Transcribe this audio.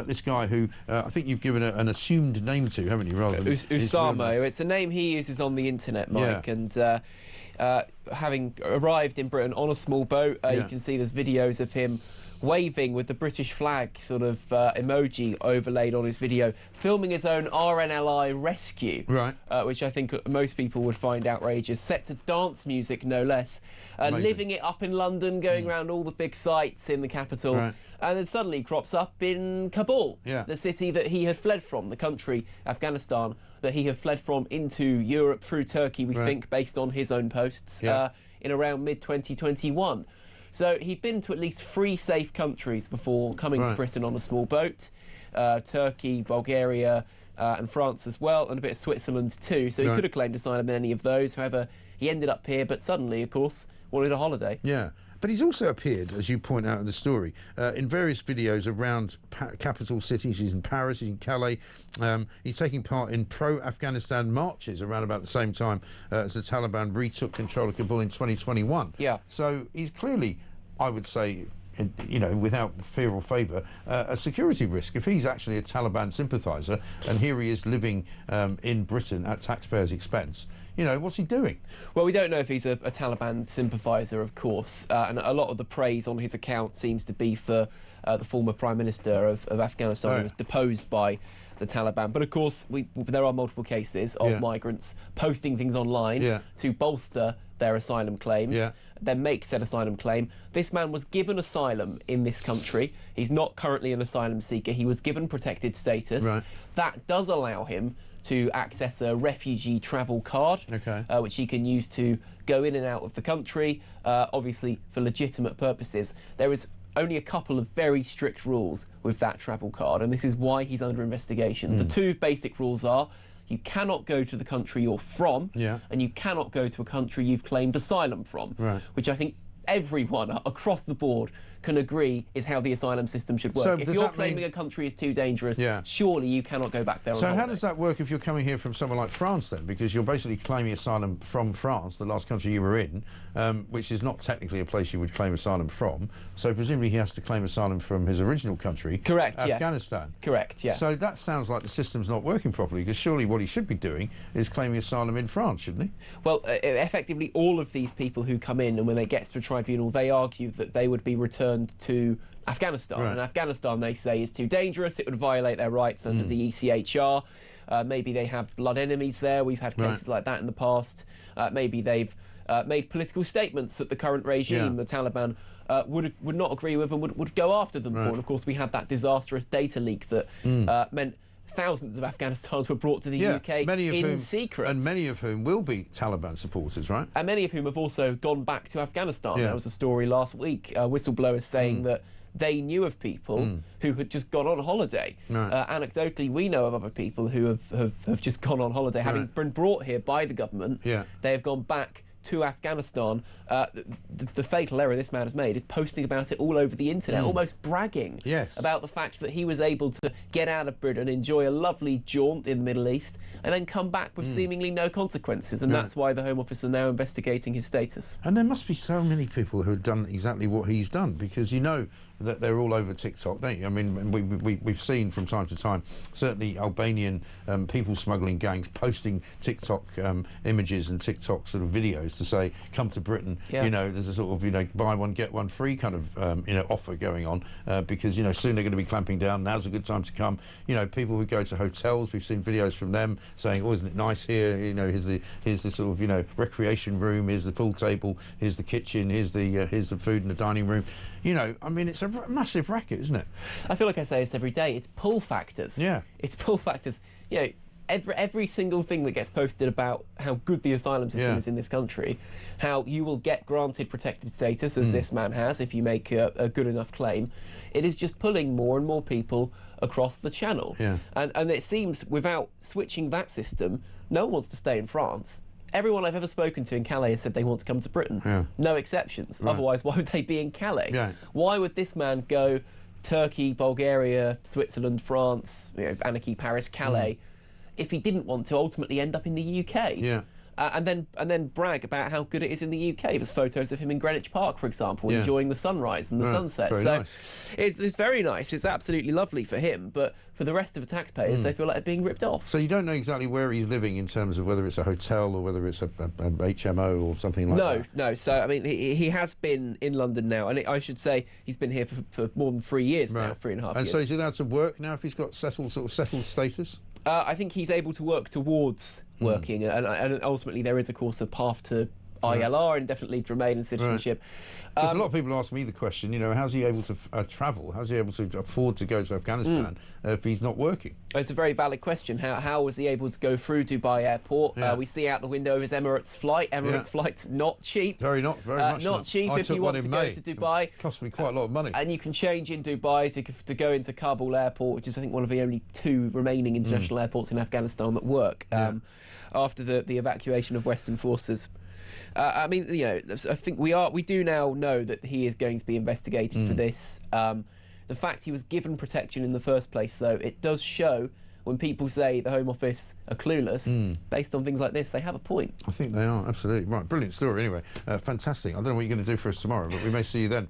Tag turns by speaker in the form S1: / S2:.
S1: this guy who I think you've given an assumed name to, haven't you? Rather than
S2: Usama. It's a name he uses on the internet, Mike, and having arrived in Britain on a small boat, you can see there's videos of him waving with the British flag sort of emoji overlaid on his video, filming his own RNLI rescue, which I think most people would find outrageous, set to dance music no less, living it up in London, going around all the big sites in the capital, and then suddenly crops up in Kabul, the city that he had fled from, the country, Afghanistan, that he had fled from into Europe through Turkey, we think, based on his own posts, in around mid-2021. So he'd been to at least 3 safe countries before coming to Britain on a small boat, Turkey, Bulgaria and France as well, and a bit of Switzerland too. So he could have claimed asylum in any of those. However, he ended up here, but suddenly, of course, wanted a holiday. Yeah.
S1: But he's also appeared, as you point out in the story, in various videos around capital cities. He's in Paris, he's in Calais. He's taking part in pro-Afghanistan marches around about the same time as the Taliban retook control of Kabul in 2021. Yeah. So he's clearly, I would say, you know, without fear or favour, a security risk. If he's actually a Taliban sympathiser and here he is living in Britain at taxpayers' expense, you know, what's he doing?
S2: Well, we don't know if he's a Taliban sympathiser, of course, and a lot of the praise on his account seems to be for the former Prime Minister of Afghanistan, who was deposed by the Taliban. But of course, there are multiple cases of migrants posting things online to bolster their asylum claims, then make said asylum claim. This man was given asylum in this country. He's not currently an asylum seeker. He was given protected status. That does allow him to access a refugee travel card, which he can use to go in and out of the country, obviously for legitimate purposes. There is only a couple of very strict rules with that travel card, and this is why he's under investigation. The 2 basic rules are: you cannot go to the country you're from, and you cannot go to a country you've claimed asylum from, which I think everyone across the board can agree is how the asylum system should work. So if you're claiming a country is too dangerous, surely you cannot go back there on holiday.
S1: How does that work if you're coming here from somewhere like France then? Because you're basically claiming asylum from France, the last country you were in, which is not technically a place you would claim asylum from. So presumably he has to claim asylum from his original country, Afghanistan.
S2: Correct, yeah.
S1: So that sounds like the system's not working properly, because surely what he should be doing is claiming asylum in France, shouldn't he?
S2: Well, effectively all of these people who come in, and when they get to a tribunal, they argue that they would be returned to Afghanistan. And Afghanistan, they say, is too dangerous. It would violate their rights under the ECHR. Maybe they have blood enemies there. We've had cases like that in the past. Maybe they've made political statements that the current regime, the Taliban, would not agree with and would go after them for. And of course, we had that disastrous data leak that meant thousands of Afghanistans were brought to the UK in secret.
S1: And many of whom will be Taliban supporters, right?
S2: And many of whom have also gone back to Afghanistan. There was a story last week, whistleblowers saying that they knew of people who had just gone on holiday. Anecdotally, we know of other people who have just gone on holiday, having been brought here by the government. They have gone back to Afghanistan. The fatal error this man has made is posting about it all over the internet, almost bragging about the fact that he was able to get out of Britain, enjoy a lovely jaunt in the Middle East, and then come back with seemingly no consequences. And that's why the Home Office are now investigating his status.
S1: And there must be so many people who have done exactly what he's done, because you know that they're all over TikTok, don't you? I mean, we've seen from time to time, certainly Albanian people smuggling gangs posting TikTok images and TikTok sort of videos to say, come to Britain, you know, there's a sort of, you know, buy one, get one free kind of, you know, offer going on, because, you know, soon they're going to be clamping down, now's a good time to come. You know, people who go to hotels, we've seen videos from them saying, oh, isn't it nice here? You know, here's the sort of, you know, recreation room, here's the pool table, here's the kitchen, here's the food in the dining room. You know, I mean, it's a massive racket, isn't it?
S2: I feel like I say this every day. It's pull factors. It's pull factors. You know, every single thing that gets posted about how good the asylum system is in this country, how you will get granted protected status, as this man has, if you make a good enough claim, it is just pulling more and more people across the channel. And it seems, without switching that system, no one wants to stay in France. Everyone I've ever spoken to in Calais has said they want to come to Britain. No exceptions. Otherwise, why would they be in Calais? Why would this man go Turkey, Bulgaria, Switzerland, France, you know, Anarchy, Paris, Calais, if he didn't want to ultimately end up in the UK? and then brag about how good it is in the UK. There's photos of him in Greenwich Park, for example, enjoying the sunrise and the sunset. So
S1: nice.
S2: it's very nice. It's absolutely lovely for him, but for the rest of the taxpayers, they feel like they're being ripped off.
S1: So you don't know exactly where he's living in terms of whether it's a hotel or whether it's a HMO or something like that?
S2: No. So, I mean, he has been in London now, and I should say he's been here for more than 3 years now, 3.5 years.
S1: And so is he allowed to work now if he's got settled status?
S2: I think he's able to work towards working, and ultimately there is, of course, a path to ILR, indefinite leave to remain, and citizenship.
S1: There's a lot of people ask me the question, you know, how's he able to travel? How's he able to afford to go to Afghanistan if he's not working?
S2: It's a very valid question. How was he able to go through Dubai airport? We see out the window of his Emirates flight. Emirates flight's not cheap.
S1: Very much
S2: not cheap if you want to go to Dubai.
S1: It cost me quite a lot of money.
S2: And you can change in Dubai to go into Kabul airport, which is, I think, one of the only 2 remaining international airports in Afghanistan that work after the evacuation of Western forces. I mean, you know, I think we do now know that he is going to be investigated for this. The fact he was given protection in the first place, though, it does show when people say the Home Office are clueless, based on things like this, they have a point.
S1: I think they are, absolutely. Right, brilliant story anyway. Fantastic. I don't know what you're going to do for us tomorrow, but we may see you then.